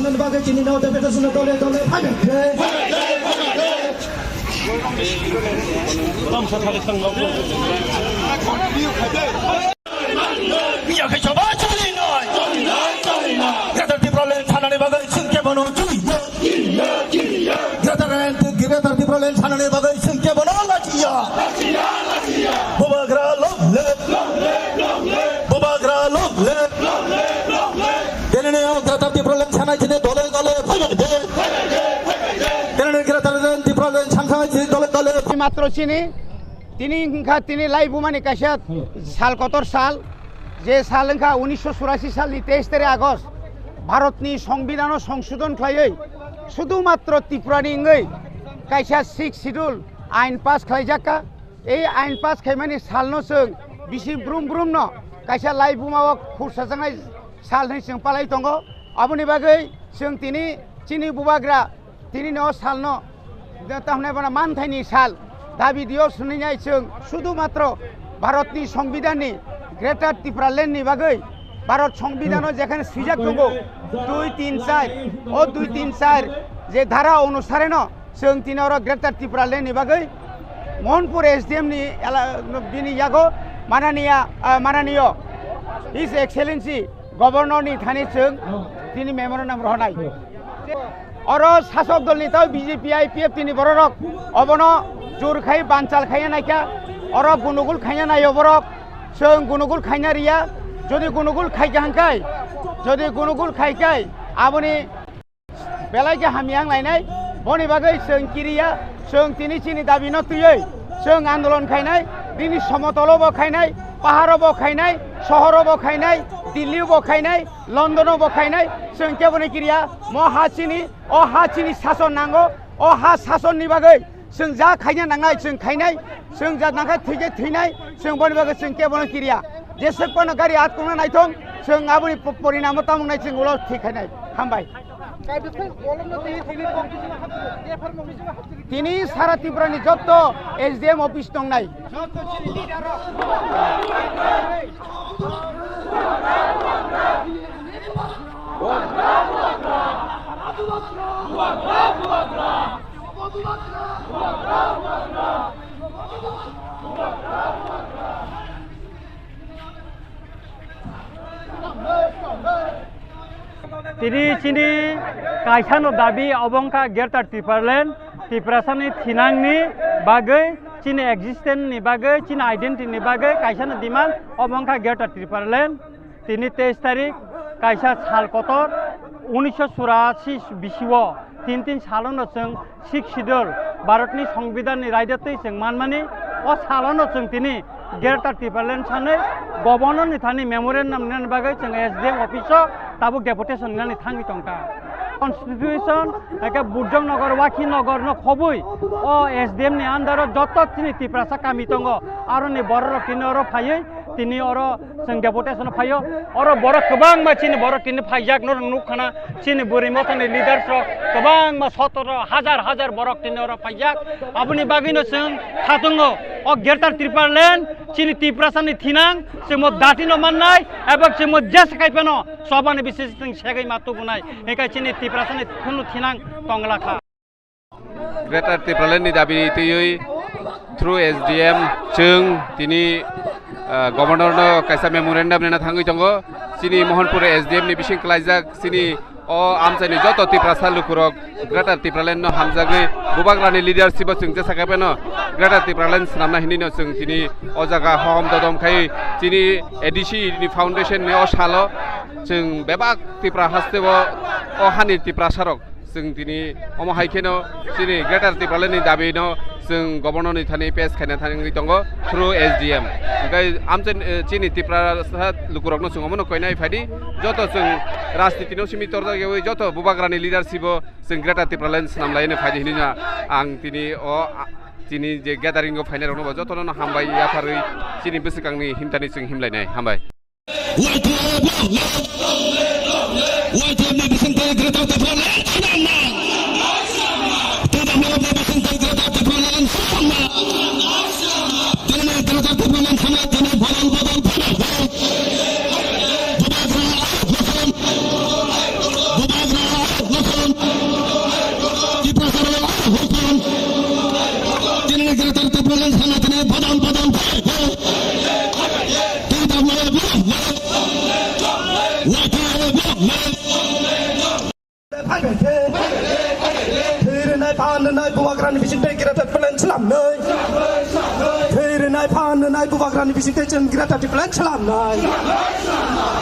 সামনের বাগে চিনি নাও দেবে শুনে দলে দলে থানানি বাগাই সিংকে বনো থানানি বাগাই সিংকে বনো লাঠিয়া বুবাগরা লোভলে বুবাগরা লোভলে মাত্র চিনি তিনি লাই বুমানি কাইসা সাল কতর সাল যে সাল 1984 সালनि 23 আগস্ট भारतनि संविधान संशोधन खालायै शुधुमात्र त्रिपुरानि कायसा 6 शिड्यूल आइन पास खालायजाका ए आइन पास खायमानि सालनो जों बिसि ब्रुम ब्रुमनो कायसा लाई बुमाव खुरसाजानाय सालनि जों पालाय दङ आबनि बागै जों तिनि चिनि बुबाग्रा तिनि न सालनो ताहने बना मानथायनि साल दा बिदियो सुनिनाय जों शुधुमात्र भारतनि संविधाननि ग्रेटार त्रिपुरा लेन्डनि बागै भारत संविधान जेखाने सुजाक दङ 2-3-4 ओ 2-3-4 जे धारा अनुसारे न जों तिनर ग्रेटार त्रिपुरा लेन्डनि बागै मोहनपुर एसडीएम नि बिनि यागो माननीय हिज एक्सेलेन्सि गवर्नर नि थानि जों तिनि मेमोरेन्डाम रहनाय और शासक दलनि ताव बीजेपी आईपीएफ तिनि बररक अबनो जोर खाय बानचाल खाय नायका और गुनुगुल खाय नायो बरक जों गुनुगुल खायना रिया যদি গুনুগুল খাইকাহাंखाय যদি গুনুগুल खायखाय आबनि बेलायके हामियां लायनाय बनि बागै जों किरिया जों तिनि चिनि दाबि न तुयै जों आन्दोलन खायनाय दिनि समतल बखायनाय पाहार बखायनाय शहर बखायनाय दिल्ली बखायनाय लंडन बखायनाय जों केबनि किरिया म हाचिनि अ हाचिनि शासन नांगो अ हा शासननि बागै जों जा खायनो नाङा जों खायनाय जों जा नाङा थैगे थैनाय जों बनि बागै जों केबनि किरिया जेसेबां गारि आटकना नायथों जों आबनि परिणाम तामुंनाय जों उलाव थिखायनाय हामबाय तिनि सारा त्रिपुरानि जत्त एसडीएम अफिस दंनाय তিনি চিনি কাইসানো দাবি অবংকা গ্রেটার त्रिपुरालेण्ड त्रिपुरासानि थिनांनि बागै चिनि एक्जिस्टेन्सनि बागै चिनि आइडेन्टिटिनि बागै काइसानो डिमान्ड अबंका ग्रेटार त्रिपुरालेण्ड तिनि 23 तारिख काइसा साल कतर 1984 बिसिव 3 सालनो जों 6 शिड्यूल भारतनि संविधाननि रायदातै जों मानमानि अ सालनो जों तिनि ग्रेटार त्रिपुरालेण्ड सानै गवर्नरनि थानि मेमोरेन्डाम नि बागै जों एसडीएम अफिसआव ताबुक डेपुटेशन नानि थांगि टंका कन्स्टिट्यूशन एके बुर्जं नगर वाखि नगर न खबुई ओ एसडीएम नि आन्दार जत तिनि त्रिपुरासा कामि दङ आरो नि बर किनरो फायै तिनि अरो जों डेपुटेशन फायो अरो बर गोबां मानसिनि बर किनि फायजाक न नुखाना चिनि बुरि मथनि लिडार्स गोबां मा 17,000 बर किनि अरो फायजाक आबनि बागैनो जों थादङो अ ग्रेटार त्रिपुरालेण्ड चिनि त्रिपुरासानि थिनां जों म दाटिनो माननाय एबा जों म जेस काइपनो सबानि बिसेस जों सेगै मातु बुनाय एकाय चिनि त्रिपुरासानि खुनु थिनां तंगलाखा ग्रेटार त्रिपुरालेण्डनि दाबि तैयै थ्रु एसडीएम जों दिनै गवर्नरनो कायसा मेमोरेन्डाम लेना थाङै दङ चिनि मोहनपुर एसडीएम नि बिसिं क्लाइजाक चिनि अ आमचानि जत त्रिपुरासा लुकुरक ग्रेटार त्रिपुरालेण्ड न हामजागै बुबाग्रानि लिडारशिप जों जे साकायपेनो ग्रेटार त्रिपुरालेण्ड सामना हिनिनो जों दिनै अ जागा हम ददम खाय चिनि एडीसी नि फाउन्डेशन नि अ सालो जों बेबाक त्रिपुरा हास्तेबो अ हानि त्रिपुरा सारक जों दिनै अम हायखेनो चिनि ग्रेटार त्रिपुरालेण्डनि दाबिनो जों गवर्नरनि थानि पेज खायना थाङै दङ थ्रु एसडीएम ओमफ्राय आमचे चिनि त्रिपुरासा लुकुरकनो जों अमनो कयनाय फायदि जत जों राजनीतिनो सिमितर जायगायाव जत बुबाग्रानि लिडारशिप जों ग्रेटार त्रिपुरालेण्ड नामलायनो फायदि हिनिना आं दिनै अ दिनै जे ग्यादारिं फाइनाल राउन्डआव जतनो हामबाय याफारै चिनि बोसोरगांनि हिमतानि जों हिमलायनाय हामबाय Hai về thế thế này phan này bùa gran vision tây kira tat plan salam nơi thế này phan này bùa gran vision tây chân kira tat plan salam nơi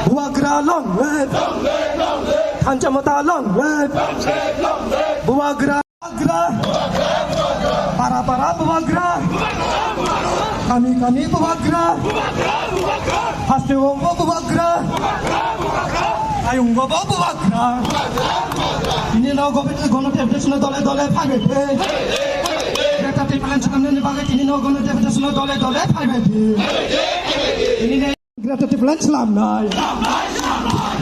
bùa gra long nơi than chamata long nơi bùa gra para bùa gra kami bùa gra haste wo bùa gra ayung go bùa gra ini no gono deputation dole phagete greta plan salamne bagai ini no gono deputation dole phagete ini ne greta plan salam nai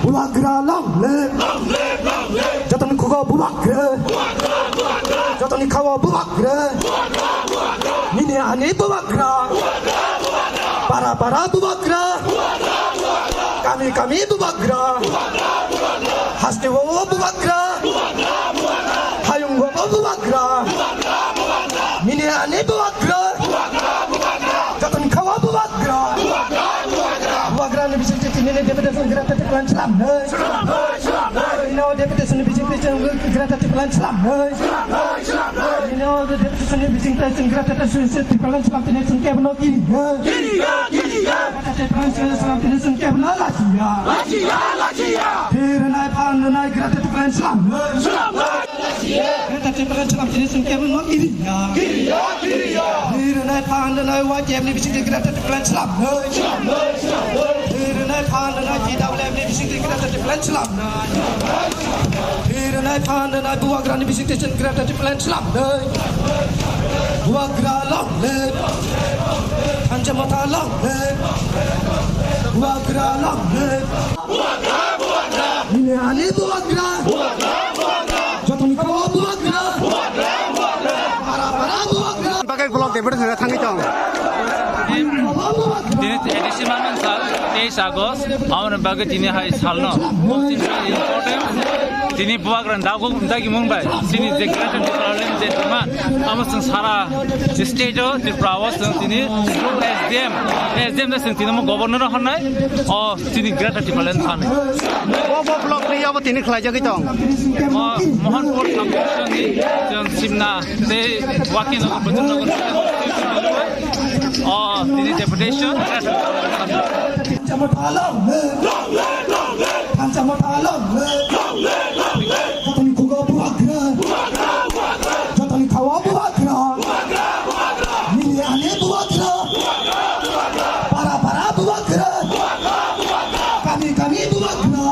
buagra long le jatoni khugo buagra jatoni khawa buagra ini ani buagra para buagra kami buagra haste wo buagra hayung wo buagra mini ane buagra jatan khawa buagra buagra ne bising tini ne deputation grata plan salam nei no deputation bising grata plan salam nei no deputation bising grata plan salam tini sun ke bno kiri grata plan salam tini sun ke bno lachia phir nai phan nai grata plan salam grata plan salam tini sun ke bno kiri phir nai phan nai wa jem ni bising grata plan salam phir nai phan nai ji daw lem ni bising grata plan salam phir nai phan nai bua gran ni bising grata plan salam bua gra long le anja mata long le bua gra long le ini ani bua gra jotoni ko bua gra para bua gra bagai vlog deputation thangi tong Ini edisi mana sal 23 Agustus আমার বাগে তিনি high সালনো important তিনি বুয়াগ্রান দাগো দাগি মুম্বাই তিনি যে greater টিপ্রালেন যে demand আমসন সারা স্টেটও টিপ্রাওয়াস তিনি SDM দাসন তিনি governor হনাই ও তিনি গ্রেটার টিপ্রালেন থানে bo vlog ni abo tini khlai jagi tong Mohanpur সাবডিভিশননি জন সিমনা তে ওয়াকিনগর বজনগর ও তিনি deputation chamata long le chamata long le jotoni khugo bua gra jotoni khawa bua gra mini ane bua gra para bua gra kami bua gra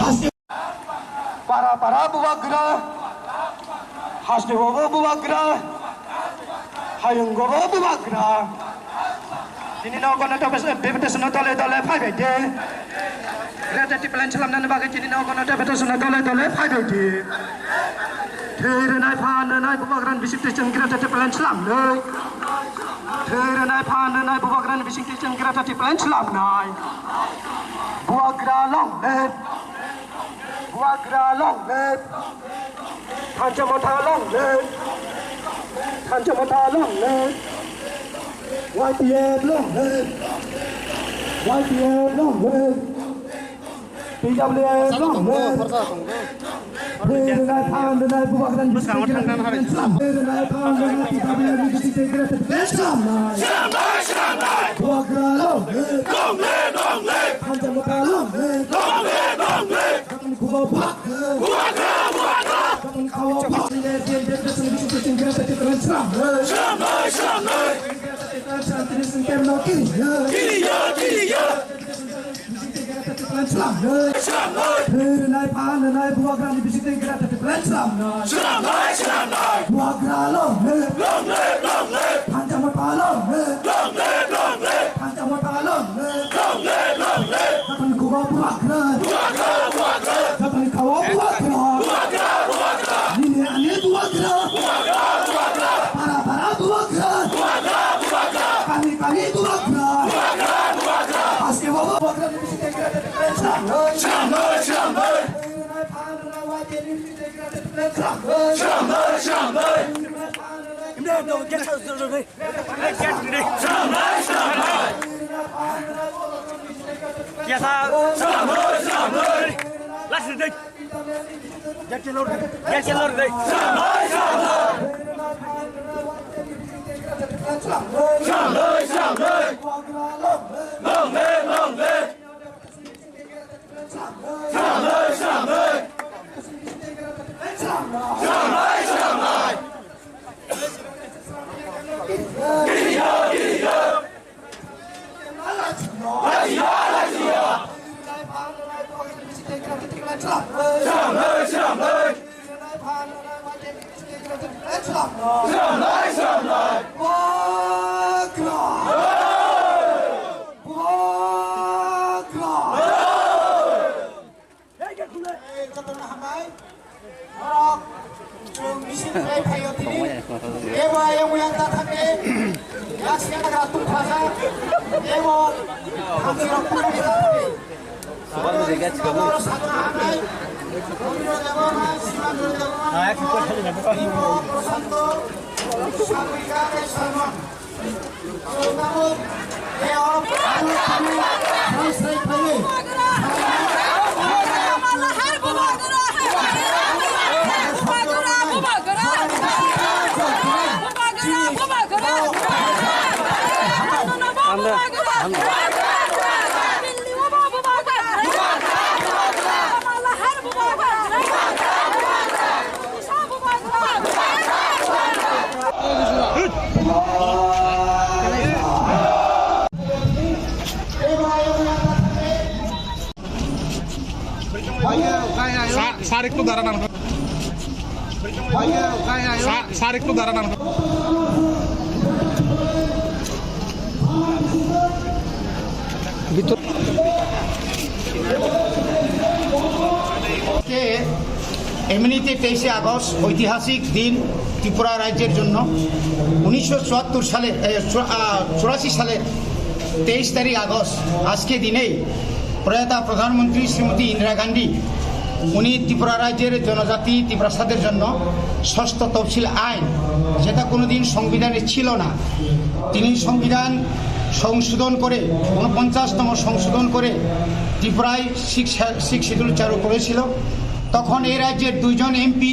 haste para bua gra haste wo bua gra hayung go bua gra ini no kono deputation dole phagete grata plan salam nan bagai ini no kono deputation dole phagete thir nai phan nai bubagran bisik station grata plan salam nei thir nai phan nai bubagran bisik station grata plan salam nai buagra long le thanjamota long le YPF long PWF long Phir nai phan nai bubagran bisik salam nai phan nai PWF bisik salam nai buagra long le thanjamota long le khugo buagra jotoni khawa buagra le deputation bisik grata salam nai Phir nai phan nai buagra ni bisik grata plan salam nai buagra long le thanjamata long le jotoni khugo buagra jotoni khawa buagra mini ane buagra para buagra kami buagra haste wo buagra ni bisik grata plan salam Yes, sir. Sir একটু দাঁড়ান, sir একটু দাঁড়ান। এমনিতে 23শে August ঐতিহাসিক দিন ত্রিপুরা রাজ্যের জন্য। 1974 সালে 84 সালের 23 তারিখ আগস্ট আজকে দিনেই প্রয়াত প্রধানমন্ত্রী শ্রীমতী ইন্দিরা গান্ধী উনি ত্রিপুরা রাজ্যের জনজাতি ত্রিপ্রাসাদের জন্য ষষ্ঠ তফসিল আইন, যেটা কোনোদিন সংবিধানে ছিল না, তিনি সংবিধান সংশোধন করে 49তম সংশোধন করে ত্রিপুরায় শিখ শিডিউল চালু করেছিল। তখন এই রাজ্যের দুইজন এমপি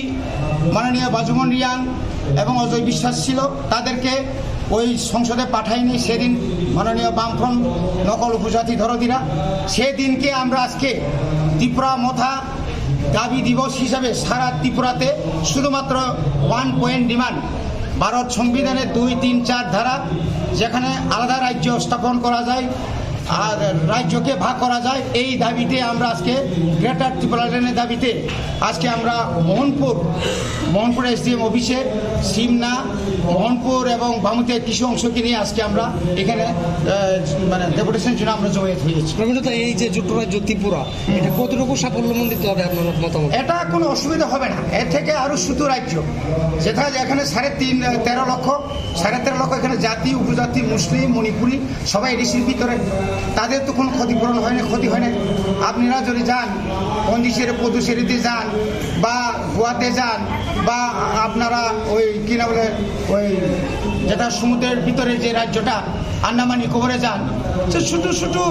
মাননীয় বাজুমন রিয়াং এবং অজয় বিশ্বাস ছিল, তাদেরকে ওই সংসদে পাঠায়নি সেদিন মাননীয় বামফ্রন্ট নকল উপজাতি দরদিরা। সেদিনকে আমরা আজকে ত্রিপুরা মথা দাবি দিবস হিসাবে সারা ত্রিপুরাতে শুধুমাত্র 1 পয়েন্ট ডিমান্ড, ভারত সংবিধানের 2, 3, 4 ধারা যেখানে আলাদা রাজ্য স্থাপন করা যায় আর রাজ্যকে ভাগ করা যায়, এই দাবিতে আমরা আজকে গ্রেটার ত্রিপুরাল্যান্ডের দাবিতে আজকে আমরা মোহনপুর এসডিএম অফিসে সিমনা, মোহনপুর এবং বামুতের কিছু অংশকে নিয়ে আজকে আমরা এখানে মানে ডেপুটেশনের জন্য আমরা জমায়েত হয়েছি। এই যে যুক্তরাজ্য ত্রিপুরা, এটা কতটুকু সাফল্যমণ্ডিত হবে আপনার মতামত? এটা কোনো অসুবিধা হবে না, এর থেকে আরও শুধু রাজ্য যেটা এখানে 13.5 লক্ষ এখানে জাতি উপজাতি মুসলিম মণিপুরি সবাই এডিসির ভিতরে, তাদের তো কোনো ক্ষতিপূরণ হয়নি, ক্ষতি হয় না। আপনারা যদি যান পদুচেরিতে যান বা গোয়াতে যান বা আপনারা ওই কি না বলে ওই যেটা সমুদ্রের ভিতরে যে রাজ্যটা আন্দামান নিকোবরে যান, সে ছোটো ছোটো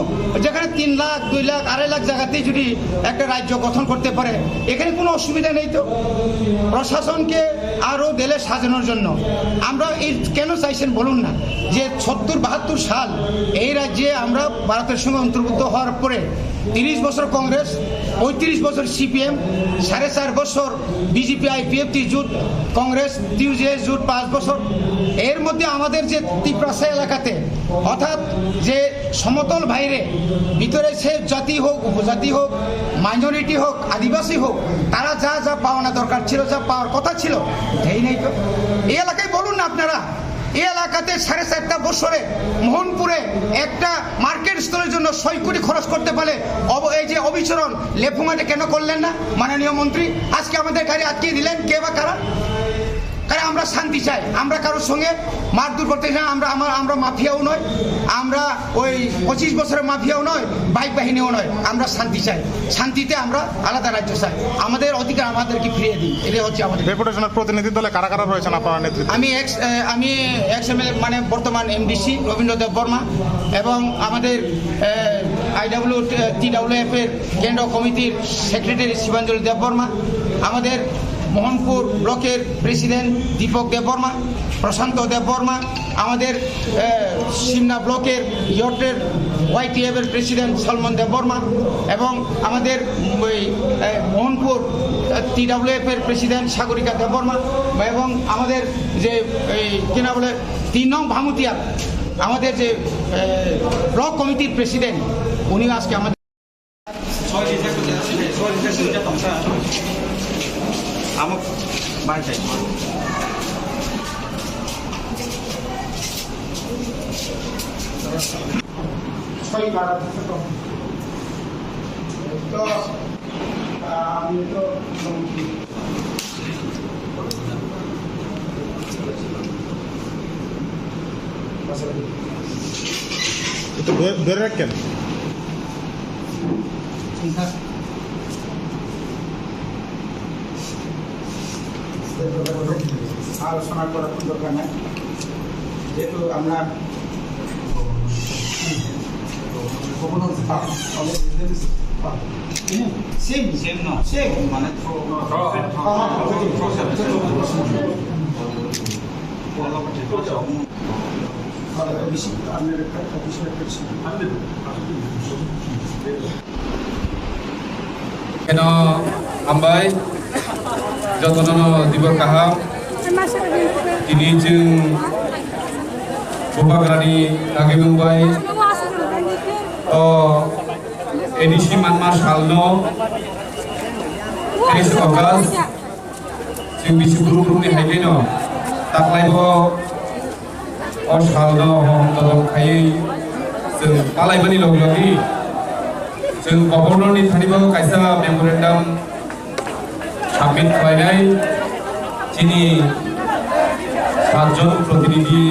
যেখানে 3 লাখ 2 লাখ 2.5 লাখ জায়গাতেই যদি একটা রাজ্য গঠন করতে পারে, এখানে কোনো অসুবিধা নেই। তো প্রশাসনকে আরও দেলে সাজানোর জন্য আমরা এই কেন চাইছেন বলুন না, যে 70-72 সাল এই রাজ্যে আমরা ভারতের সঙ্গে অন্তর্ভুক্ত হওয়ার পরে 30 বছর কংগ্রেস, 35 বছর সিপিএম, 4.5 বছর বিজেপি আইপিএফটি জোট, কংগ্রেস টিউজিএস জোট 5 বছর। এর মধ্যে আমাদের যে ত্রিপ্রাসা এলাকাতে অর্থাৎ যে সমতল বাইরে ভিতরে সে জাতি হোক উপজাতি হোক মাইনরিটি হোক আদিবাসী হোক, তারা যা যা পাওনা দরকার ছিল, যা পাওয়ার কথা ছিল, এই নেই। তো এই এলাকায় বলুন না আপনারা, এই এলাকাতে 4.5 বছরে মোহনপুরে একটা মার্কেট স্থলের জন্য 6 কোটি খরচ করতে পারে, এই যে অবিচরণ লেফুমাটে কেন করলেন না মাননীয় মন্ত্রী? আজকে আমাদের গাড়ি আটকিয়ে দিলেন, কে বা কারা? কারণ আমরা শান্তি চাই, আমরা কারোর সঙ্গে মারধর করতে চাই, আমরা মাফিয়াও নয়, আমরা ওই 25 বছরের মাফিয়াও নয়, বাইক বাহিনীও নয়, আমরা শান্তি চাই। শান্তিতে আমরা আলাদা রাজ্য চাই, আমাদের অধিকার আমাদেরকে ফিরিয়ে দিন, এটাই হচ্ছে আমাদের। ডেপুটেশনের প্রতিনিধি দলে কারা কারা রয়েছেন আপনার নেতৃত্বে? আমি এক্স এমএলএ মানে বর্তমান এমডিসি রবীন্দ্র দেব বর্মা এবং আমাদের TWF এর কেন্দ্র কমিটির সেক্রেটারি শিবাঞ্জলি দেববর্মা, আমাদের মোহনপুর ব্লকের প্রেসিডেন্ট দীপক দেববর্মা, প্রশান্ত দেববর্মা, আমাদের সিমনা ব্লকের ইয়টের YTF এর প্রেসিডেন্ট সলমন দেববর্মা এবং আমাদের মোহনপুর TWF এর প্রেসিডেন্ট সাগরিকা দেববর্মা এবং আমাদের যে কি না বলে 3 নং ভাঙুতিয়ার আমাদের যে ব্লক কমিটির প্রেসিডেন্ট উনিও আজকে আমাদের একটু ধরে রাখেন। আলোচনা করার কোনো দরকার নাই, যেহেতু আমরা Kena ambai jotono dibor kaham kini jeung Bobagrani lagi Mumbai edisi Manmar Salno 30 August jeung bisi guru-guru ni haideno taklaibo Salno hom tolong kai jeung palaibani logi जों गभर्नरनि थानिबो कायसा मेमोरेन्डाम साबमिट खालामनाय जिनि 7 जन प्रतिनिधि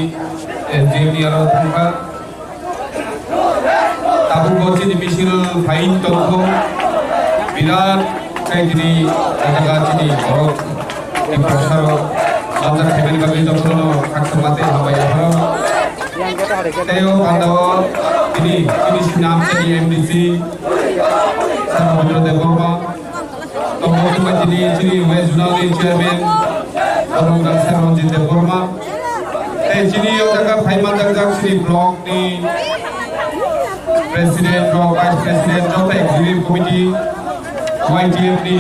एसडिएमनि आरो थांखा ताबुको जिनि मिसिल फाइन तंखौ बिराद कायदिनि जायगा जिनि बरफ एप्रासार लामजा फेमिलि बागै जतनो खाखमाते हाबाय आरो तेयो बान्दाव जिनि नाम जिनि MDC Sarabhadra Deborma, Tomohima Jini West Junali Chairman, Tomohima Saranjit Deborma, Jini Yoga Paiman Dagdag Sri Block ni President, Vice President, Jota Executive Committee, YTF ni,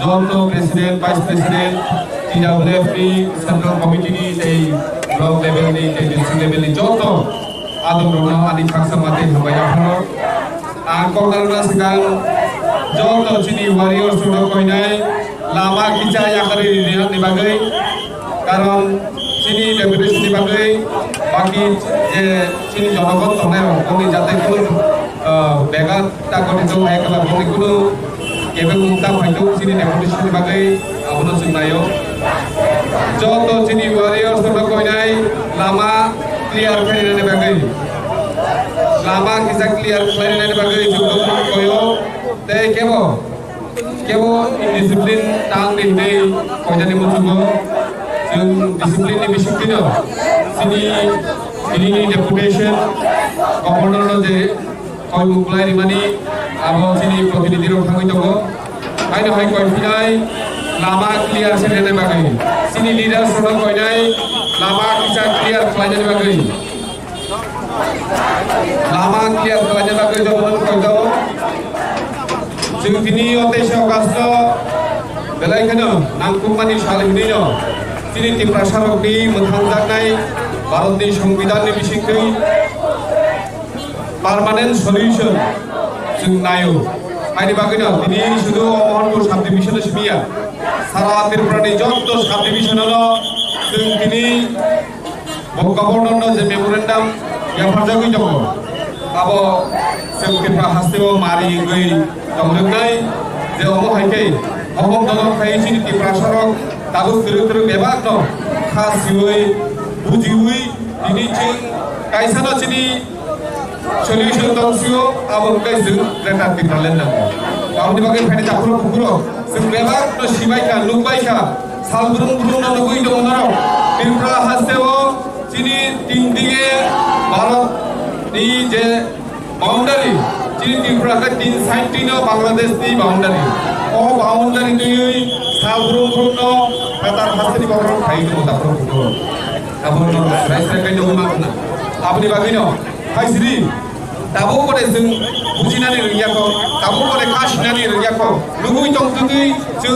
Jonto President, Vice President, TWF ni, Central Committee ni, dari Block level ni, dari district level ni, Jonto, Adom Rona, Adi Kaksamati, Habayahano, Angkong karena sekarang joto sini warrior sudah koinai lama kita yang hari dilihat di bagai karena sini deputi di bagai bagi sini jodoh tonel kami jatuh pun begal tak kau itu naik ke bawah itu kebel muntah itu sini deputi di bagai abunu senayo joto sini warrior sudah koinai lama clear kali di bagai lama kita clear kalian bagai juga koyo teh kebo indisiplin tang ini kau jadi muncul jeng disiplin ini disiplin sini ini deputation gubernur je kau mulai di mana abo sini प्रतिनिधि orang kami tunggu kain hai kau pinai lama clear sini bagai sini leader sudah kau nai lama kita clear kalian bagai lama kian telah bagai jodoh kau sini otes Augusto belai kena nangkum mani saling ni no sini tim prasarok ni menhandak nai Bharat ni সংবিধান ni bisingkai permanent solution sing nayo ai bagai no ini sudah Mohanpur subdivision semia sara Tripura ni joto subdivision lo sing ini gubernur no je memorandum yang perjalanan jauh, abo sekitar hasil mari gay, jauh jauh hai omong dalam kai sini di prasarok, tahu terus bebas no, khas yui, buji yui, ini cing, kai sana sini solution tangsio, abo kai sing kereta kita lena, kamu di bagian hari capur, sing bebas no sibaika, lupaika, sal burung no nungguin dong naro, Tripura hasil sini tinggi Bharat ni je boundary Ini Tripura 3 side tino Bangladesh ni boundary. Oh boundary tu salburung no petar hasti di bawah kai tu tak perlu. Abon no raisa kai no makna. Abni bagino. Hai siri. Tabu kore sing bujinani ringya ko. Tabu kore kashinani ringya ko. Lugui tong tutui sing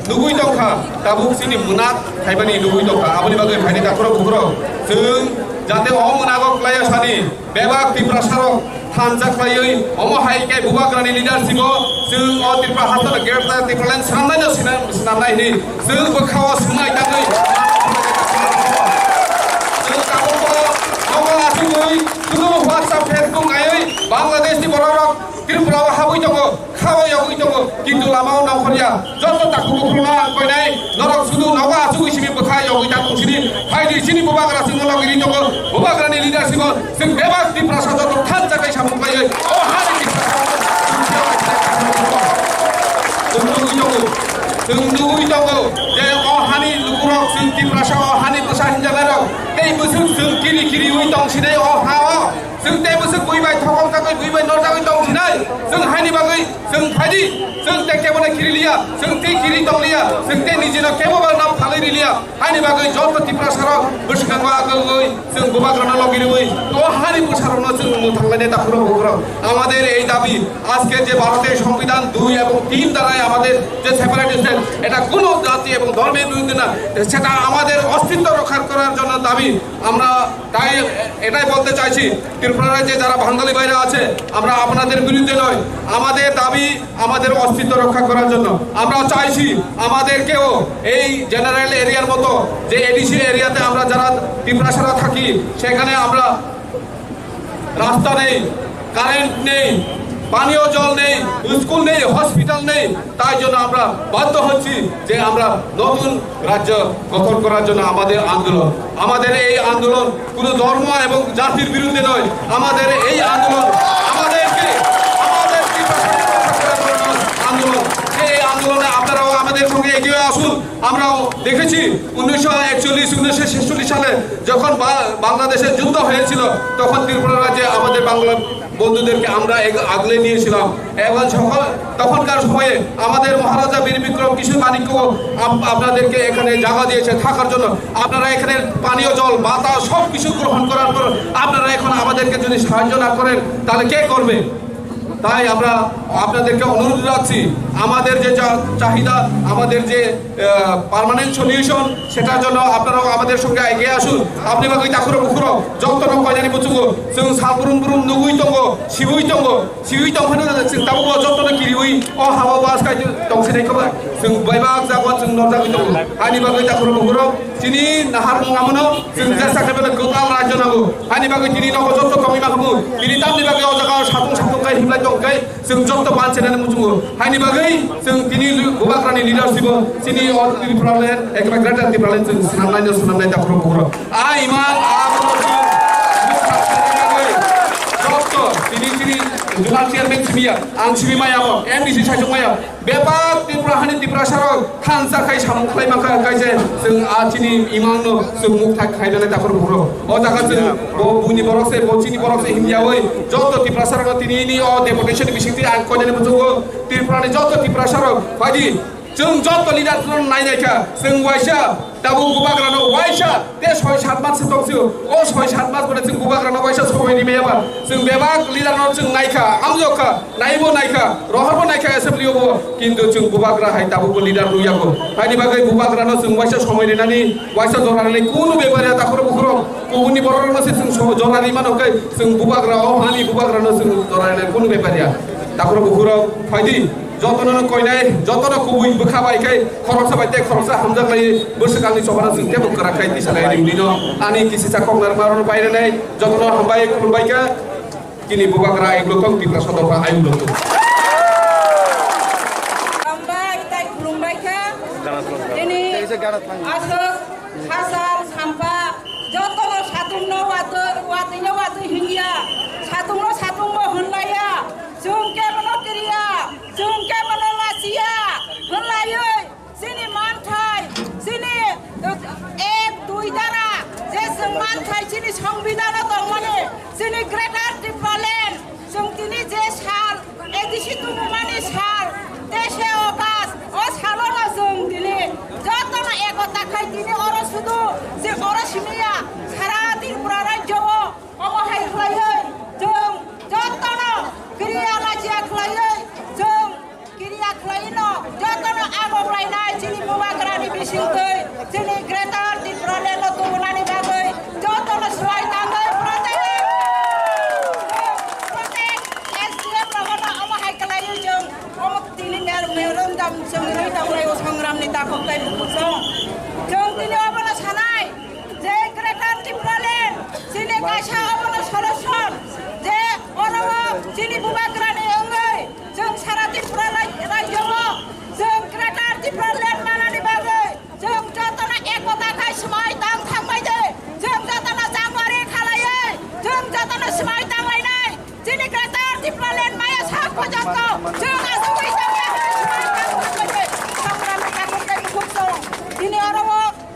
lugui tong kha. Tabu sini munat kai bani lugui tong kha. Abni bagai bani tak perlu. Sing jate om munagok laya sani. Bebak Tripura sarok. Hanjak layoi omo haike bubagrani leadership sing o Tripura hasal gerta Tripura sanai sinamnai ni sing bokhawa sunai tangai sing kamu omo asugoi kuno WhatsApp Facebook ngai Bangladesh ni borok Tripura habui tongo khawa yogui tongo kintu lamao nakhria joto taku bukruna koinai norok sudu nawa asugoi simi bokha yogui takung sini haidi sini bubagra sing logiri tongo bubagrani leadership sing bebak Tripura sajoto thanjak sampai oh hari ini tunggu itu je oh hari lukurok singki prasa oh hari pesan jalan tei busuk kiri kiri uitong sini oh hawa sing tei busuk buibai thokong takai buibai nor takai tong sini sing hani bagai sing phadi sing tei kebona kiri lia sing tei kiri tong lia sing tei nijina kebona nam phalai lia hani bagai jot Tripura sarok buskangwa agoi sing bubagrana logiri oi oh hari pusarona sing mutanglane ta পুরো পুরো আমাদের এই দাবি আজকে যে ভারতের সংবিধান 2 এবং 3 দ্বারাই আমাদের যে সেপারেটিস্ট এটা কোন জাতি এবং ধর্মের বিরুদ্ধে না সেটা আমাদের অস্তিত্ব রক্ষা করার জন্য দাবি আমরা তাই এটাই বলতে চাইছি ত্রিপুরার যে যারা বাঙালি ভাইরা আছে আমরা আপনাদের বিরুদ্ধে নয় আমাদের দাবি আমাদের অস্তিত্ব রক্ষা করার জন্য আমরা চাইছি আমাদেরকেও এই জেনারেল এরিয়ার মতো যে এডিসি এরিয়াতে আমরা যারা ত্রিপুরা থাকি সেখানে আমরা রাস্তা নেই কারেন্ট নেই পানীয় জল নেই স্কুল নেই হসপিটাল নেই তাই জন্য আমরা বাধ্য হচ্ছি যে আমরা নতুন রাজ্য গঠন করার জন্য আমাদের এই আন্দোলন কোনো ধর্ম এবং জাতির বিরুদ্ধে নয় আমাদের এই আন্দোলন আন্দোলন এই আন্দোলনে আপনারাও আমাদের সঙ্গে এগিয়ে আসুন আমরাও দেখেছি 1941-1946 সালে যখন বাংলাদেশের যুদ্ধ হয়েছিল তখন ত্রিপুরা রাজ্যে আমাদের বাংলা বন্ধুদেরকে আমরা আগলে নিয়েছিলাম এবং তখনকার সময়ে আমাদের মহারাজা বীর বিক্রম কিশোর মানিক্য আপনাদেরকে এখানে জায়গা দিয়েছে থাকার জন্য আপনারা এখানে পানীয় জল বাতাস সব কিছু গ্রহণ করার পর আপনারা এখন আমাদেরকে যদি সাহায্য না করেন তাহলে কে করবে তাই আমরা আপনাদেরকে অনুরোধ রাখছি আমাদের যে চাহিদা আমাদের যে পার্মানেন্ট সলিউশন সেটার জন্য আপনারাও আমাদের সঙ্গে এগিয়ে আসুন আপনি বাকি তাকুরো বুকুরো যত্ন কয়জানি বুচুগো जों साबुरुम बुरुम नुगुइ दंगो सिबुइ दंफानो जों ताबो जत्न किरिउइ अ हावा बास काइ दंसिनायखौबो जों बायबाग जागोन जों नरजागै दं हानि बागै ताकुरो बुकुरो दिनै नाहार नङामोनो जों जेसाखेबो गोबां रायजो नांगौ हानि बागै दिनै नखौ जत्न कमि माखौ दिनै तामनि बागै अ जागा साथुं गाय हिमलाय दंखाय जों जत्न बानसेनानै मुजुगो हानि बागै जों दिनै बुबाग्रानि लिडारशिप दिनै अ ত্রিপুরালেন एकबा ग्रेटार ত্রিপুরালেन जों सुनामनाय ताकुरो बुकुरो इमान जुनार चेयरमैन सिमिया आं सिबिमाया एमडिसि सायजमाया बेबाग ত্রিপুরা हानि ত্রিপুরা साराव थानजाखाय सामखाय माखा गायजे जों आथिनि इमांनो जों मुखथा खायनानै ताफोर बुरो अ जागा जों बुनि बरकसे बचिनि बरकसे हिमियावै जत ত্রিপুরা साराव तिनिनि अ डेपुटेशन बिसिंति आं कयनानै बुजुगो ত্রিপুরাनि जत ত্রিপুরা साराव बायदि जों जत लिडार नायनायखा जों वाइसा दाबु गुबाग्रानो वाइसा ते 6-7 मास दंसो अ 6-7 मास बने जों गुबाग्रानो वाइसा सबायनि मेयाबा जों बेबाग लिडारनो जों नायखा आमजोखा नायबो नायखा रहरबो नायखा एसेब्लियावबो किन्तु जों गुबाग्रा हाय दाबु लिडार नुयाबो हायनि बागै गुबाग्रानो जों वाइसा समायनानै वाइसा जरानै कुनु बेबारिया दाखर बुखरो गुबुननि बररनो जों जरानि मानोखै जों गुबाग्रा अ हानि गुबाग्रानो जों जरानै कुनु बेबारिया दाखर बुखरो फायदि যতন কইনাই যতন কুবুই বখাবাইখাই খরচা বাইতে খরচা হামজাগলাই বসকালনি সভানা जों टेबल कराखै तिसालाय रिउनिनो आनि किसिसा कंगार मारन बायनानै যতन हामबाय खुलबायका किनि बुबाग्रा एग्लोकं ত্রিপুরা सदरफा आयुलतो हामबाय ताइ खुलुमबायका दिनै आसो हासार सामपा যতন सातुंनो वातो हिंगिया सातुंनो होनलाया जों केमनो करिया जों केमनो लासिया होनलायो सिनि मानथाय सिनि 1-2 दारा जे जों मानथाय सिनि संबिधान दं माने सिनि ग्रेटार ত্রিপুরালেন্ড जों दिनै जे साल sini bubagrani bisingtoi sini greater Tipraland tuunani bagai jotono suai tanggai protek SDM lawana ama hai kalayu jeng ama tini meron dam sengri tanglai sangram ni takok kai bukusong jeng tini abana sanai je greater Tipraland sini kaisa abana solution je orang sini bubagrani engai jeng sara Tipraland rajowo jeng greater Tipraland manani bagai jeng jotona ekota kai semai tang thambai je jeng jotona jangwari khalaye jeng jotona semai tang lainai sini greater Tipraland maya sakko jotto jeng asui sampai semai tang thambai sangram takok kai bukusong sini orang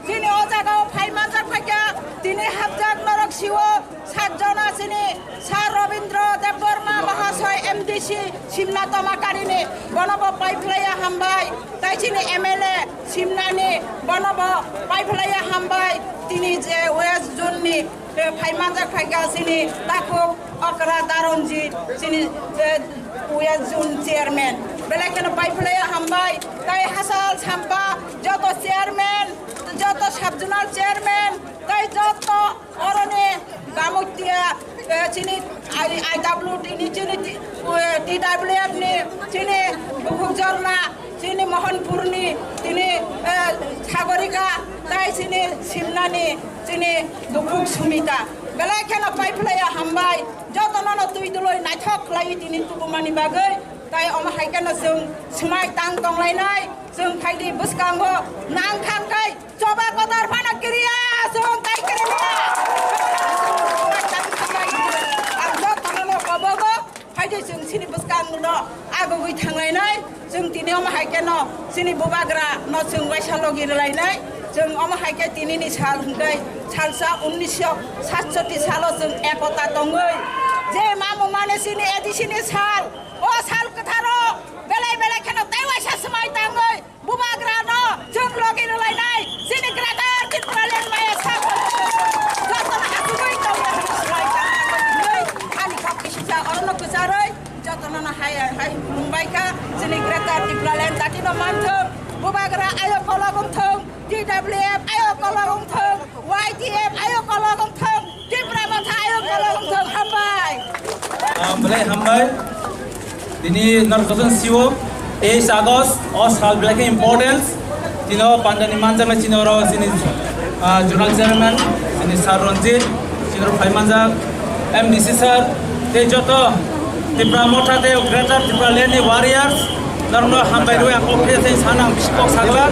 sini ojago phai manjak phaiya তিনি হাবজাক নরক শিব সাতজনা চিনি sir Rabindra Debbarma মহাশয় MDC সিমনাতমা কারিনী বনব পাইফলাইয়া হামবাই তাই চিনি MLA সিমনানি বনব পাইফলাইয়া হামবাই তিনি যে West জোননি ফাইমানজাক ফাইগা চিনি তাকো অকরা দারঞ্জিত চিনি ওয়েস্ট জোন চেয়ারম্যান বেলাকেন পাইফলাইয়া হামবাই তাই হাসাল ছাম্পা যত চেয়ারম্যান যত সাবজোনাল চেয়ারম্যান তাই যত অরণে গামুতিয়া চিনি আইডাব্লিউ টিনি চিনি টিডাব্লিউএফ নি চিনি বুকুজরনা চিনি মোহনপুরনি তিনি সাগরিকা তাই চিনি সিমনানি চিনি দুকুক সুমিতা বেলাইখানা পাইফলাইয়া হামবাই যতনানো তুই দুলই নাইথক লাই তিনি তুকুমানি বাগै তাই অমা হাইকানা जों समाय तां दंलायनाय जों फायदि बुसकांगो नांखांखाय जबा गदर फानागिरिया जों गायगिरिया आं जतनानो कबगो फायदि जों सिनि बुसकांनो आगुगै थांलायनाय जों दिनै अमा हाइकानो सिनि बुबाग्रा न जों वाइसालगिरलायनाय जों अमा हाइका दिनैनि साल हंगै सालसा 1967 सालाव जों एकता दङै जे मामु माने सिनि एदिसिनि साल ओ साल कथारो बेलाय बेलाय खानो ताइवासा समाय ताङै बुबाग्रा न जों लगिरलायनाय सिनि ग्रेटार Tipraland माया सा जतना आगुगै दङै समाय ताङै आनि कापिसिसा अरन गुजारै जतना हाय हाय मुंबाइका सिनि ग्रेटार Tipraland जातिनो मानथों बुबाग्रा आयो कलगमथों TWF आयो कलगमथों YTF आयो कलगमथों Tipraland आयो कलगमथों हामबाय बेलाय हामबाय তিনি নরকজন সিও 23 আগস্ট ও সাল ব্ল্যাকে ইম্পর্টেন্স তিনো পান্ডানি মানজামে চিনর চিনি জোনাল চেয়ারম্যান চিনি স্যার রঞ্জিত চিনর ফাইমানজাক এমডিসি স্যার তে যত ত্রিপুরা মঠাতে গ্রেটার ত্রিপুরাল্যান্ডনি ওয়ারিয়ার্স নরনো হামবাই রই আকফে সেই সানাং বিস্কক সাগলা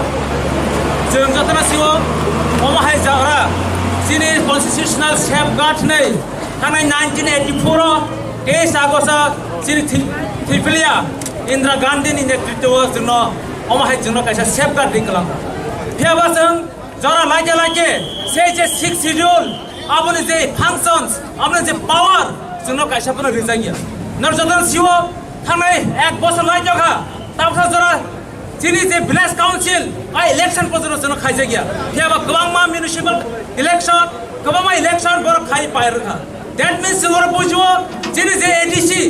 जों जतना सिओ अमाहाय जाग्रा चिनि कन्स्टिट्यूशनल सेफगार्ड नै थांनाय 1984 23 आगस्टआव चिनि थिफिलिया इंदिरा गांधीनि नेतृत्वआव जोंनो अमाहाय जोंनो कायसा सेफगार्ड खालाम फेबा जों जरा लाइके लाइके से जे 6 शिड्यूल आबनि जे फांक्शन्स आबनि जे पावर जोंनो कायसाफोर रिजायो नर जतना सिओ थांनाय 1 बोसोर लाइजोखा तावसा जरा चिनि जे विलेज काउन्सिल इलेक्शन पजनो जोंनो खायजा गया फेबा गोबां मा म्युनिसिपल इलेक्शन गोबां मा इलेक्शन बर खाय पायरखा दैट मीन्स जोंनो बुझो चिनि जे एडीसी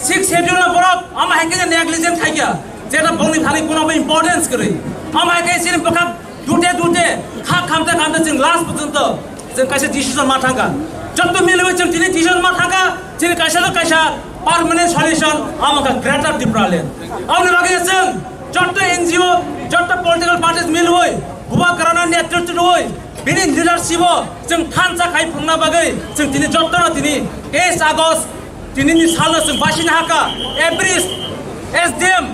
6 शेड्यूल बरक आमा हाइके नेग्लिजेंट थाइया जेना बंनि थानि कोनो इम्पोर्टेंस करै आमा हाइके सिनि बखा दुटे दुटे खा खामते खामते जों लास्ट पर्यन्त जों कायसे डिसिजन मा थांगा जत्तो मिलबे जों दिनै डिसिजन मा थांगा दिनै कायसा पार्मानेंट सल्यूशन आमाका ग्रेटर Tipraland आउनो बागे जों जत्तो एनजीओ जत्तो पलिटिकल पार्टीज मिलबै बुबाग्राना नेतृत्व होय बिनि लिडारशिपआव जों थानसा खायफुंना बागै जों दिनै जत्तो दिनै 23 आगस्ट दिनैनि सालनो जों बासिनो हाका एभ्रि एसडीएम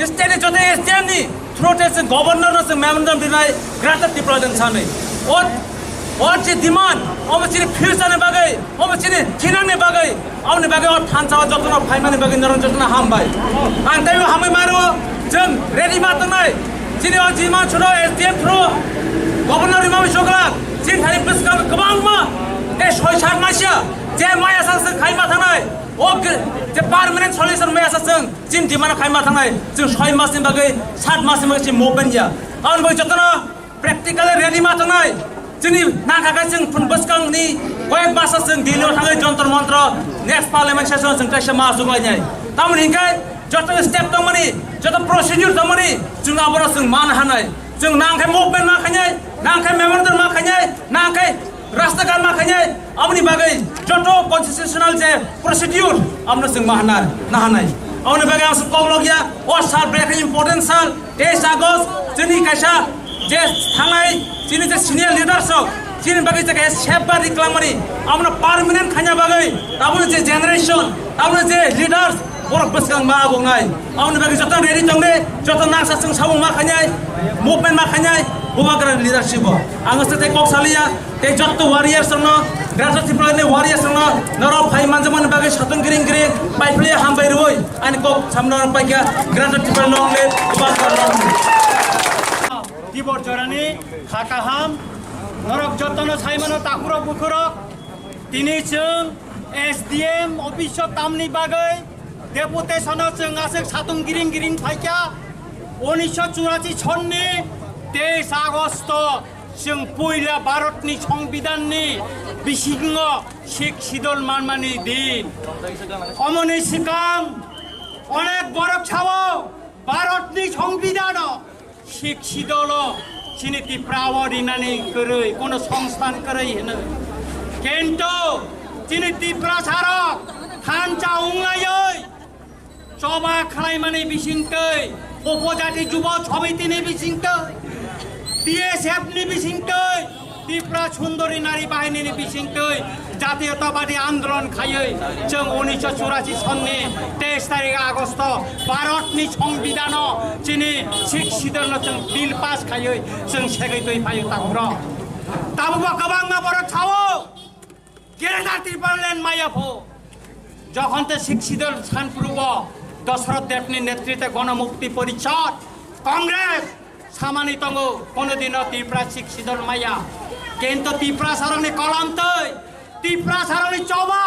स्टेटनि जते एसडीएमनि थ्रुते जों गभर्नरनो जों मेमोरेन्डाम दिनाय ग्रेटर Tipraland सानै What is demand? Om sini future bagai, om sini China bagai, om bagai or Tansa jotna Paiman bagai naron jotna hambai. Antai hamai maru, jeng ready matanai. Sini or demand chudo SDM pro, governor imam shokla, sin hari plus kabang ma, shoi shar masya, je maya saseng khai matanai. Ok, je permanent solution maya saseng, sin demand khai matanai, jeng shoi masin bagai, 7 masin bagai movement ya. Om bagai jotna practically ready matanai. जोंनि नागाखा जों फुनबसकां नि कयेक मास जों दिल्लीयाव थाङै जन्तर मन्त्र next parliament session जों कायसा मा जुगायनाय तामनि हिंखाय जत step दंमोनि जत procedure दंमोनि जों आबरा जों मान हानाय जों नांखाय मुभमेन्ट माखायनाय नांखाय मेमोरेन्डाम माखायनाय नांखाय राष्ट्रगान माखायनाय आमनि बागै जत कन्स्टिटिउसनाल जे प्रसिडिउर आमनो जों माहानार नाहानाय आमनि बागै आं कमलगिया अ साल ब्रेक इम्पोर्टेन्ट साल 23 आगस्ट जोंनि कायसा जे थांनाय जोंनि जे सिनियर लिडार्सक जोंनि बागै जे सेफ बा रिक्लामनि आमनो पार्मानेन्ट खायना बागै आमनो जे जेनेरेशन आमनो जे लिडार्स बरफ बसगां मा बुंनाय आमनि बागै जत रेडि दंने जत नांसा जों साबुं माखायनाय मुभमेन्ट माखायनाय बुबाग्रा लिडारशिप आङो सते कक्सालिया ते जत वारियर्स दङ ग्राजा त्रिपुरानि वारियर्स दङ नरब फाइ मानजमन बागै सातन गिरिं गिरिं पाइप्ले हामबाय रोय आनि कक सामना पाइका ग्राजा त्रिपुरा नंले बुबाग्रा नं दिबर जरानि हाकाहाम नरक जतन साइमन ताकुर बुखुर तिनि जों एसडीएम अफिस तामनि बागै डेपुटेशन जों आसे सातन गिरिं गिरिं फाइका 1984 सननि 23 आगस्ट जों पहिला भारतनि संविधाननि बिसिङाव शेख सिदल मानमानि दिन अमनि सिगां अनेक बरफ छावो भारतनि संविधानाव शेख सिदल चिनि त्रिपुरावरिनानि करै कोनो संस्थान करै हेनो किन्तु चिनि त्रिपुरा सारक थानचा उंगायै चबा खालायमानि बिसिंतै उपजाति जुब समितिनि बिसिंतै बीएसएफ नि बिसिंतै त्रिपुरा सुंदरी नारी बाहिनीनि बिसिंतै जातीयतावादी आंदोलन खायै जों 1984 सननि 23 तारिख आगस्ट भारतनि संविधानाव चिनि शेख सिदल जों बिल पास खायै जों सेगैतै फायो ताकुर ताबुबा गोबां माबर थावो गेरेना त्रिपुरालेण्ड मायाफो जखनते शेख सिदल सानपुरुब दशरथ देवनि नेतृत्वे गणमुक्ति परिषद कांग्रेस सामानि तंगो कोनो दिन त्रिपुरा शेख सिदल माया किन्तु त्रिपुरा सारंनि कलमतै त्रिपुरा सारंनि चबा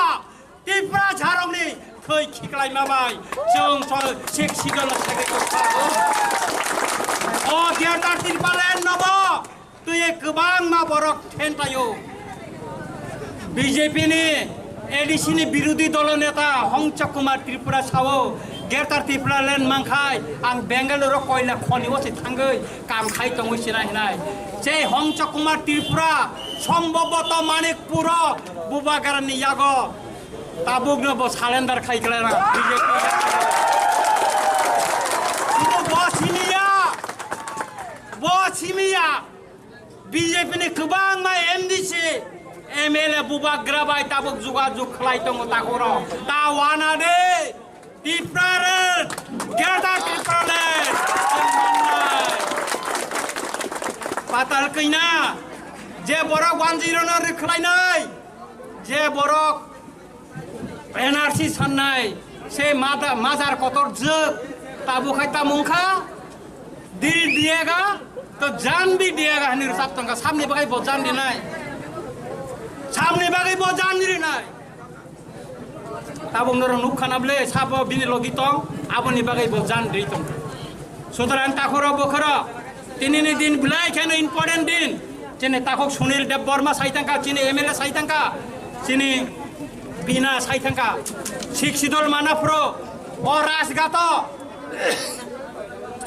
त्रिपुरा सारंनि थै खिग्लाय माबाय जों शेख सिदल सेगैखौ अ गेरेना त्रिपुरालेण्ड नब तुये गोबां मा बरक थेनतायो बीजेपी नि एडीसी विरोधी दल नेता हंचक कुमार त्रिपुरा सावो गेरेना त्रिपुरालेण्ड मांखाय आं बेंगालुरु कोयला खनियाव थांगै काम खाय दंगै सिनायनाय जे हंचक कुमार त्रिपुरा सम्भवत मानिकपुर बुबागारानि याग ताबुगनो बो सालेन्डार खायग्लायना बीजेपी बसिमिया बीजेपी नि गोबां मा एमडीसी एमएलए बुबाग्रा बाय ताबुक जुगाजुग खालाय दङ ताकुर ता वाना दे त्रिपुरालेण्ड गेरेना त्रिपुरालेण्ड पाताल कैना जे बरक 10 न रिखलायनाय जे बरक एनआरसी साननाय से माजार कतर जोग ताबुखाय तामुंखा दिल दिएगा तो जान भी दिएगा हनिर सातंगा सामने बागै बो जान दिनाय सामने बागै बो जान दिनाय ताबुंनर नुखानाबले साबो बिनि लगितं आबनि बागै बो जान दैतं सुतरां ताखर बखर तिनिनि दिन बिलाय खेनो इम्पोर्टेन्ट दिन जेने ताखक सुनील देव बर्मा साइथांका चिनि एमएलए साइथांका चिनि बिना साइथांका शेख सिदल मानाफ्रो अ राजगात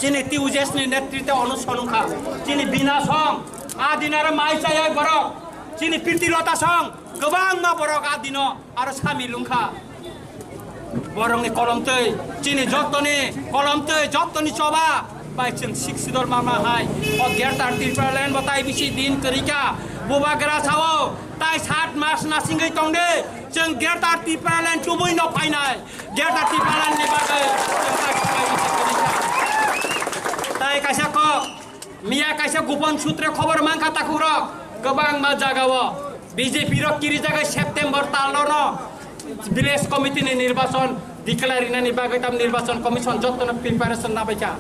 चिनि तिउजेसनि नेतृत्व अनुसरणखा चिनि बिना सं आदिनार माइचाय बरक चिनि प्रीतिलता सं गोबां मा बरक आदिन आरो सामि लुंखा बरंनि कलमतै चिनि जतनि कलमतै जतनि चबा बाय जों शेख सिदल मामा हाय अ गेरेना त्रिपुरालेण्ड बताय बिसि दिन करिका बुबाग्रा सावो ताय 7 मास नासिंगै तंदे जों गेरेना त्रिपुरालेण्ड चुबै न फायनाय गेरेना त्रिपुरालेण्ड नि बागै ताय कायसा क मिया कायसा गोपन सूत्रे खबर मांखा ताकुर गोबां मा जागाव बीजेपी र किरि जागा सेप्टेम्बर तालर विलेज कमिटिनि निर्वाचन डिक्लेरिनानि बागै ताम निर्वाचन कमिसन जतन प्रिपारेसन नाबायका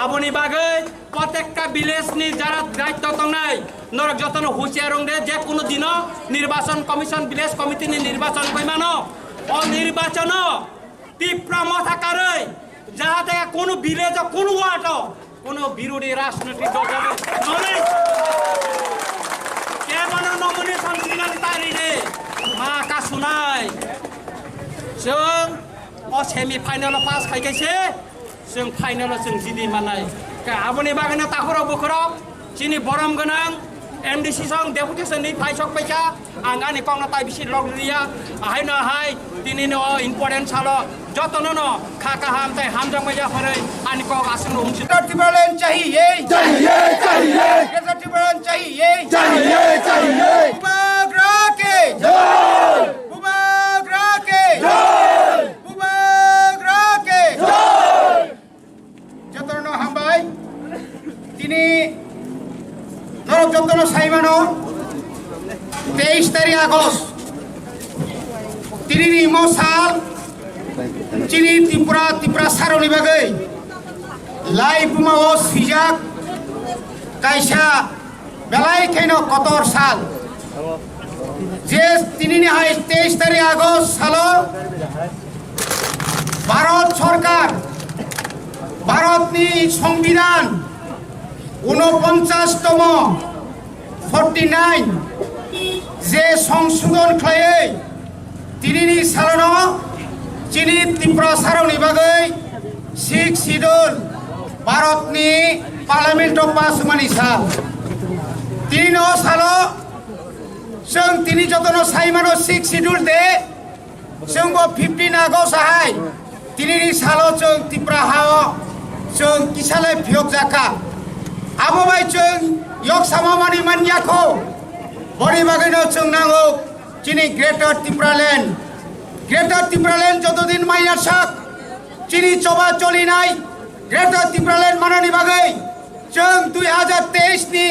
आबनि बागै प्रत्येकटा विलेजनि जारा दायित्व तंनाय नरक जतन हुसियारं दे जे कोनो दिन निर्वाचन कमिसन विलेज कमिटिनि निर्वाचन कइमानो अ निर्वाचन तीव्र मथाकारै जाहाते कोनो विलेज कोनो वार्ड कोनो विरोधी राजनैतिक दलले ननै केबन नमिनेसन दिनानि तारिखे मा का सुनाय जों अ सेमी फाइनाल पास खायगायसे जों फाइनाल जों जिदि मानाय आबनि बागैनो ताखर बखर chini boram ganang MDC song deputation ni phai sok paisa anga ni kong na tai bisi log ria hai na hai tini no important salo jotono no khaka ham tai ham jang maja hore ani kong asun um chi Tipraland चाहिए चाहिए चाहिए greater Tipraland चाहिए चाहिए चाहिए बुबाग्रा के जय बुबाग्रा के जय बुबाग्रा के जय जतनो हामबाय तिनी नरक जतनो साइमानो 23 तारिख আগস্ট तिनी मोसाल चिनी त्रिपुरा सारनि बागै लाई बुमाओ सिजाक कायसा बेलाय खेनो कतर साल जे तिनी हाय 23 तारिख আগস্ট सालो भारत सरकार भारतनि संविधान 49तम 49 जे संशोधन खालायै तिनी सालानो चिनी त्रिपुरा सारनि बागै 6 शिड्यूल भारतनि पार्लियामेन्टआव पास मानि साल तिनी सालो जों तिनी जतनो साइमानो 6 शिड्यूल दे जोंबो 15 আগস্ট हाय तिनी सालो जों त्रिपुरा हाओ जों किसाले फियक जाका आबो बाय जों yok sama mani maniako bori bagino जों नांगौ चिनी ग्रेटर त्रिपुरालैंड যতদিন মাইয়া শাক চিনি চবা চলি নাই গ্রেটার ত্রিপুরাল্যান্ড মানানি বাগৈ जों 2023 नि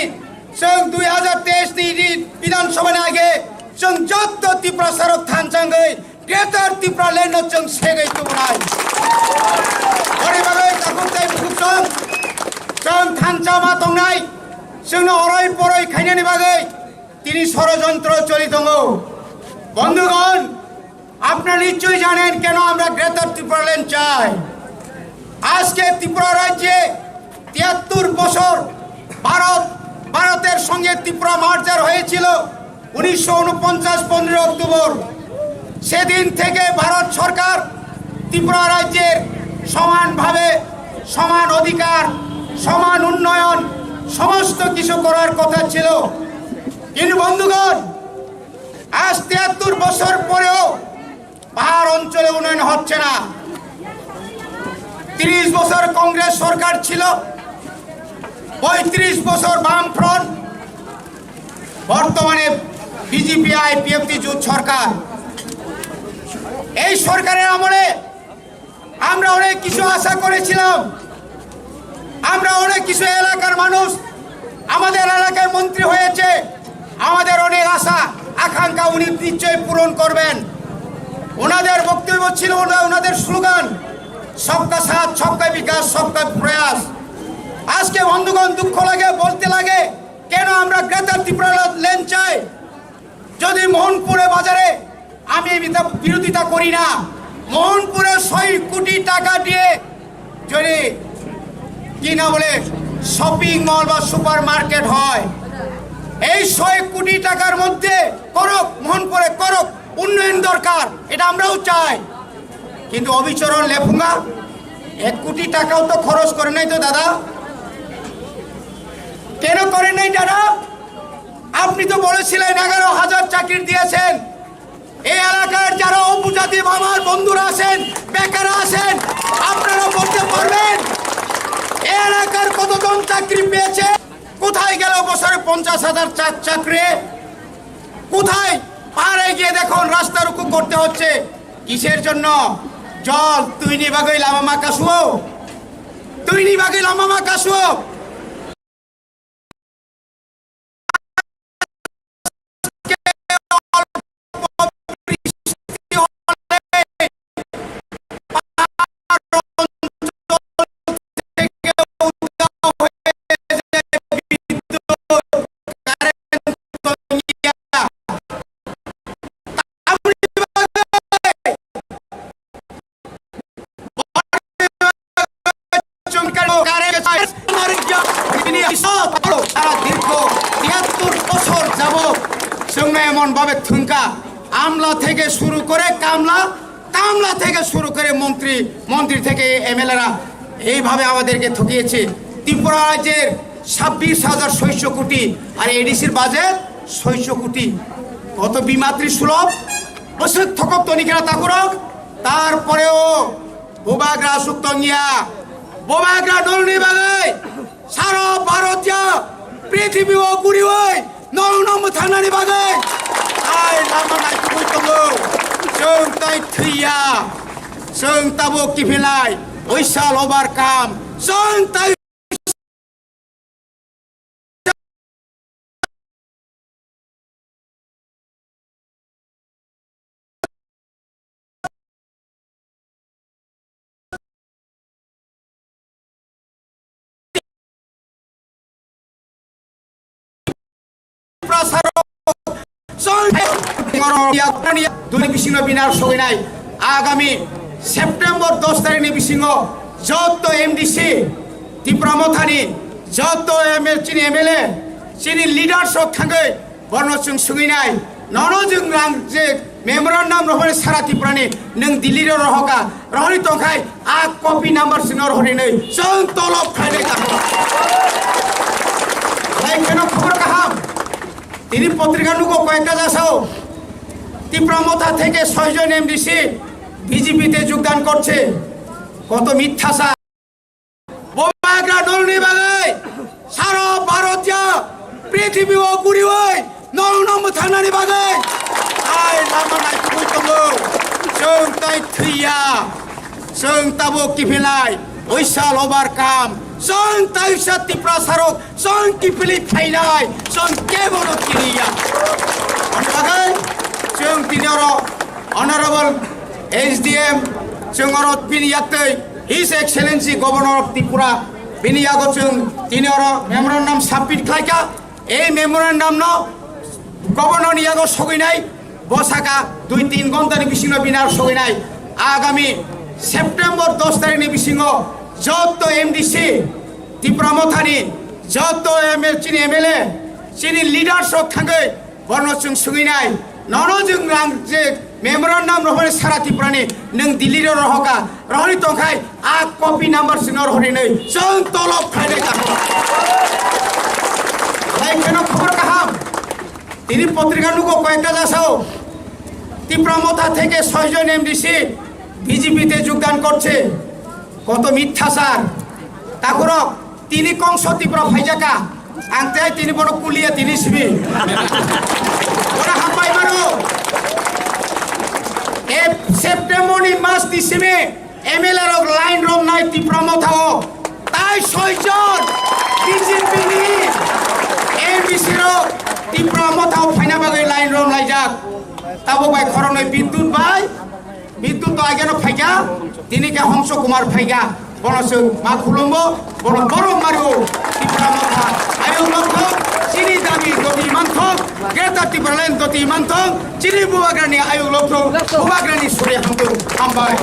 विधानसभा आगे जों जत त्रिपुरा सारक थानचांगै ग्रेटर त्रिपुरालैंड जों सेगै तुमराय बरि बागै ताकुंथाय बुकुसं जों थानचा मा दंनाय जोंनो अराय पराय खायनानि बागै तिनि षড়যন্ত্র চলি दङ बंधुगण আপনারা নিশ্চয়ই জানেন কেন আমরা গ্রেটার ত্রিপুরাল্যান্ড চাই আজকে ত্রিপুরা রাজ্যে 73 বছর ভারতের সঙ্গে ত্রিপুরা মার্জার হয়েছিল 1949 15 অক্টোবর সেদিন থেকে ভারত সরকার ত্রিপুরা রাজ্যের সমানভাবে সমান অধিকার সমান উন্নয়ন সমস্ত কিছু করার কথা ছিল কিন্তু বন্ধুগণ আজ 73 বছর পরেও পাহাড় অঞ্চলে উন্নয়ন হচ্ছে না 30 বছর কংগ্রেস সরকার ছিল 35 বছর বামফ্রন্ট বর্তমানে বিজেপি আইপিএফটি জোট সরকার এই সরকারের আমলে আমরা অনেক কিছু আশা করেছিলাম আমরা অনেক কিছু এলাকার মানুষ আমাদের এলাকায় মন্ত্রী হয়েছে আমাদের অনেক আশা আকাঙ্ক্ষা উনি নিশ্চয়ই পূরণ করবেন ওনাদের বক্তব্য ছিল ওনাদের স্লোগান सबका साथ सबका विकास सबका प्रयास আজকে বন্ধুগণ দুঃখ লাগে বলতে লাগে কেন আমরা গ্রেটার ত্রিপুরাল্যান্ড চাই যদি মোহনপুরে বাজারে আমি বিরোধিতা করি না মোহনপুরে 100 কোটি টাকা দিয়ে যদি কি না বলে শপিং মল বা সুপার মার্কেট হয় এই 100 কোটি টাকার মধ্যে করক মোহনপুরে করক উন্নয়ন দরকার এটা আমরাও চাই কিন্তু অবিচরণ লেফুঙ্গা 1 কোটি টাকাও তো খরচ করে নাই তো দাদা কেন করেন নাই দাদা আপনি তো বলেছিলেন 11,000 চাকরি দিয়েছেন এই এলাকার যারা উপজাতি আমার বন্ধুরা আছেন বেকার আছেন আপনারা বলতে পারবেন এই এলাকার কতজন চাকরি পেয়েছে কোথায় গেল বছরে 50,000 চাকরি কোথায় পারে গিয়ে দেখুন রাস্তা রুকু করতে হচ্ছে কিসের জন্য জল তুই নি বাগৈ লামামা কাশুও তুই নি বাগৈ লামামা কাশুও আমলা থেকে শুরু করে কামলা থেকে শুরু করে মন্ত্রী থেকে এমএলএরা এইভাবে আমাদেরকে ঠকিয়েছে ত্রিপুরা রাজ্যের 26,600 কোটি আর এডিসির বাজেট 600 কোটি কত বিমাত্রী সুলভ বসে থকত তনিকেরা তাকুরক তারপরেও বোবাগ্রা সুক্তঙ্গিয়া বোবাগ্রা নলনি বাগাই সারা ভারত পৃথিবী ও গুড়ি ওই নম থানানি বাগাই আই লামা নাই তুই তঙ্গো जों ताई थैया जों ताबो किफिलाय ओइसाल ओभार काम जों ताई आगामी सेप्टेम्बर 10 तारिखनि बिसिङ जत एमडिसि टिप्रामथानि जत चिनि एमएलए चिनि लिडार्सक थाङै बर्नचुं सुङैनाय ननजों रां जे मेमोरेन्डाम रहने सारा टिप्रानि नों दिल्ली रहका रहनि तंखाय आ कपि नाम्बार सिङाव रहनि नै जों तलब खायनाय जागोन लाइकेनो खबर गाहाम তিনি পত্রিকা নুকো কয়েকটা যাসাও টিপ্রামথা থেকে 6 জন এমডিসি বিজেপিতে যোগদান করছে কত মিথ্যাচার বোবাগ্রা নলনি বাগাই সারা ভারত পৃথিবী ও গুড়ি ওই নম থানানি বাগাই আই লামা নাই তুই তঙ্গো जों ताई थैया जों ताबो किफिलाय ओइसाल ओभार काम जों ताइसा टिप्रा सारक जों किफिलि फाइनाय जों केबोनो किरिया अनबागै जों तिनिरो अनरेबल एसडीएम जों अरत बिनियातै हिज एक्सेलेन्सि गवर्नर अफ त्रिपुरा बिनियागो जों तिनिरो मेमोरेन्डाम साबमिट खालायका ए मेमोरेन्डाम न गवर्नर नियागो सगैनाय बसाका 2-3 घन्टानि बिसिङाव बिनार सगैनाय आगामी सेप्टेम्बर 10 तारिखनि बिसिङाव जत एमडिसि टिप्रामथानि जत चिनि एमएलए चिनि लिडार्सक थाङै बर्नचुं सुङैनाय ननजों रां जे मेमोरेन्डाम रहने सारा टिप्रानि नों दिल्ली रहका रहनि तंखाय आ कपि नाम्बार सिङाव रहनि नै जों तलब खायनाय जागोन लाइकेनो खबर गाहाम তিনি পত্রিকা নুকো কয়েকটা যাসাও টিপ্রামথা থেকে 6 জন এমডিসি বিজেপিতে যোগদান করছে কত মিথ্যাচার তাকুরক তিনি কংস ত্রিপুরা ফাইজাকা আংতে তিনি বড় কুলিয়া তিনি সিবি ওরা হাম্পাই মারো এ সেপ্টেম্বরনি মাস দিছিমে এমএলএ রক লাইন রম নাই টিপ্রামথাও তাই 6 জন বিজেপি নি এমডিসি রক টিপ্রামথাও ফাইনা বাগৈ লাইন রম লাইজাক তাবো বাই খরनै বিদ্যুৎ তো আগেনো ফাইগা তিনিকে হংস কুমার ফাইগা বনসং মা খুলম্বো বন গরম মারো টিপ্রামথা আয়ো লক্ষ্য চিনি দাবি দতি মান্থ গ্রেটার টিপ্রালেন দতি মান্থ চিনি বুবাগ্রানি আয়ো লক্ষ্য বুবাগ্রানি সুরে হামতো হামবাই